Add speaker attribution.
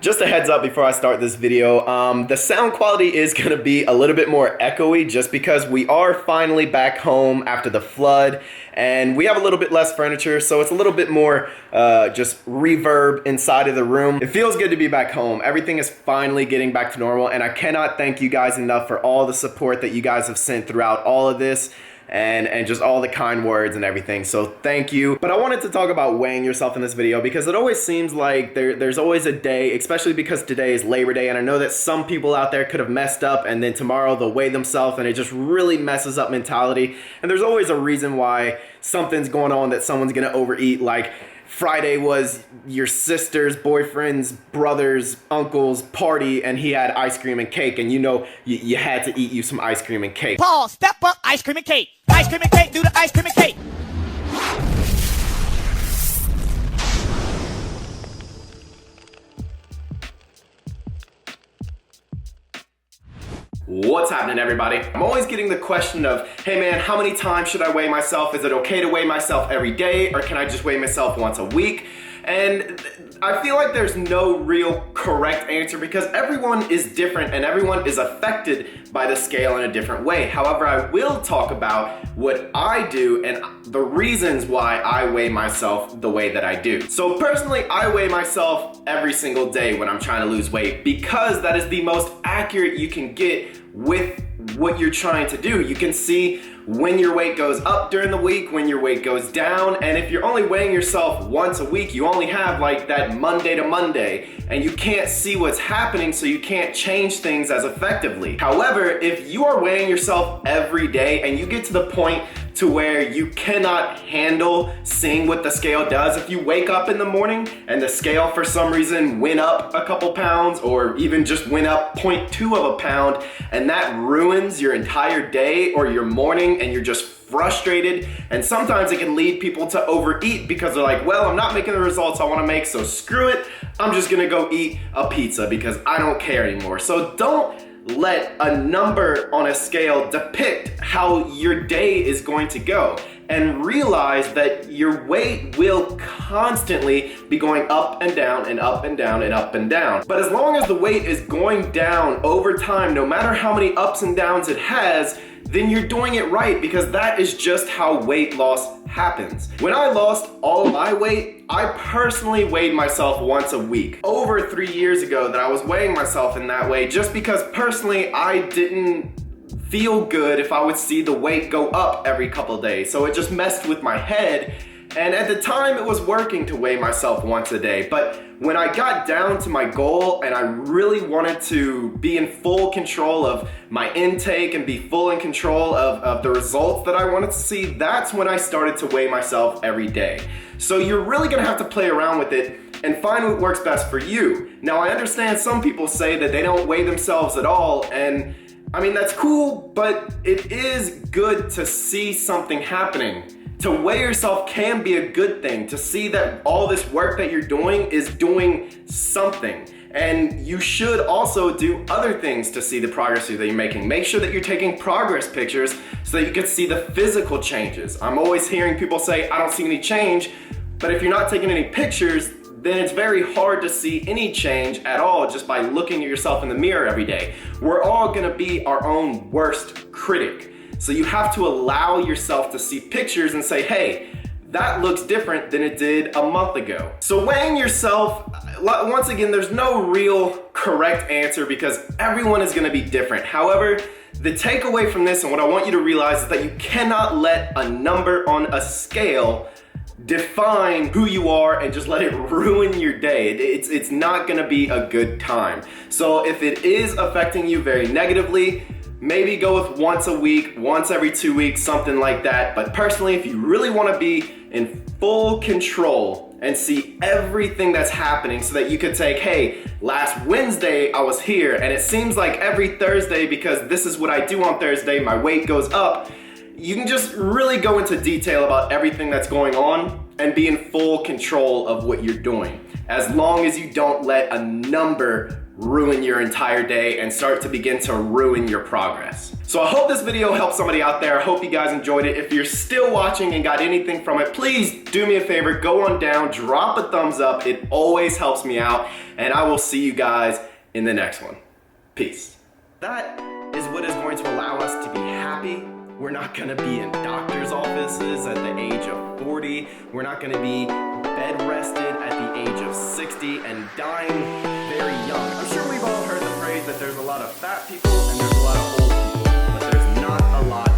Speaker 1: Just a heads up before I start this video, the sound quality is going to be a little bit more echoey just because we are finally back home after the flood and we have a little bit less furniture, so it's a little bit more just reverb inside of the room. It feels good to be back home. Everything is finally getting back to normal, and I cannot thank you guys enough for all the support that you guys have sent throughout all of this. And just all the kind words and everything, so thank you. But I wanted to talk about weighing yourself in this video because it always seems like there's always a day, especially because today is Labor Day, and I know that some people out there could have messed up and then tomorrow they'll weigh themselves and it just really messes up mentality. And there's always a reason why something's going on, that someone's gonna overeat. Like Friday was your sister's boyfriend's brother's uncle's party and he had ice cream and cake, and you know you had to eat you some ice cream and cake.
Speaker 2: Paul, step up, ice cream and cake. Ice cream and cake, do the ice cream and cake.
Speaker 1: What's happening, everybody? I'm always getting the question of, hey man, how many times should I weigh myself? Is it okay to weigh myself every day, or can I just weigh myself once a week? And I feel like there's no real correct answer because everyone is different and everyone is affected by the scale in a different way. However, I will talk about what I do and the reasons why I weigh myself the way that I do. So personally, I weigh myself every single day when I'm trying to lose weight because that is the most accurate you can get with what you're trying to do. You can see when your weight goes up during the week, when your weight goes down, and if you're only weighing yourself once a week, you only have like that Monday to Monday, and you can't see what's happening, so you can't change things as effectively. However, if you are weighing yourself every day and you get to the point to where you cannot handle seeing what the scale does, if you wake up in the morning and the scale for some reason went up a couple pounds or even just went up 0.2 of a pound, and that ruins your entire day or your morning and you're just frustrated, and sometimes it can lead people to overeat because they're like, well, I'm not making the results I want to make, so screw it, I'm just gonna go eat a pizza because I don't care anymore. So don't let a number on a scale depict how your day is going to go, and realize that your weight will constantly be going up and down and up and down and up and down. But as long as the weight is going down over time, no matter how many ups and downs it has, then you're doing it right, because that is just how weight loss happens. When I lost all of my weight, I personally weighed myself once a week. Over 3 years ago that I was weighing myself in that way, just because personally I didn't feel good if I would see the weight go up every couple of days. So it just messed with my head. And at the time it was working to weigh myself once a day. But when I got down to my goal and I really wanted to be in full control of my intake and be full in control of the results that I wanted to see, that's when I started to weigh myself every day. So you're really gonna have to play around with it and find what works best for you. Now, I understand some people say that they don't weigh themselves at all, and I mean, that's cool, but it is good to see something happening. To weigh yourself can be a good thing, to see that all this work that you're doing is doing something. And you should also do other things to see the progress that you're making. Make sure that you're taking progress pictures so that you can see the physical changes. I'm always hearing people say, I don't see any change, but if you're not taking any pictures, then it's very hard to see any change at all just by looking at yourself in the mirror every day. We're all gonna be our own worst critic. So you have to allow yourself to see pictures and say, hey, that looks different than it did a month ago. So weighing yourself, once again, there's no real correct answer because everyone is gonna be different. However, the takeaway from this and what I want you to realize is that you cannot let a number on a scale define who you are and just let it ruin your day. It's not gonna be a good time. So if it is affecting you very negatively, maybe go with once a week, once every 2 weeks, something like that. But personally, if you really wanna be in full control and see everything that's happening so that you could take, hey, last Wednesday I was here, and it seems like every Thursday, because this is what I do on Thursday, my weight goes up. You can just really go into detail about everything that's going on and be in full control of what you're doing, as long as you don't let a number ruin your entire day and start to begin to ruin your progress. So I hope this video helped somebody out there. I hope you guys enjoyed it. If you're still watching and got anything from it, please do me a favor, go on down, drop a thumbs up. It always helps me out, and I will see you guys in the next one. Peace. That is what is going to allow us to be happy. We're not gonna be in doctor's offices at the age of 40. We're not gonna be bed rested at the age of 60 and dying very young. I'm sure we've all heard the phrase that there's a lot of fat people and there's a lot of old people, but there's not a lot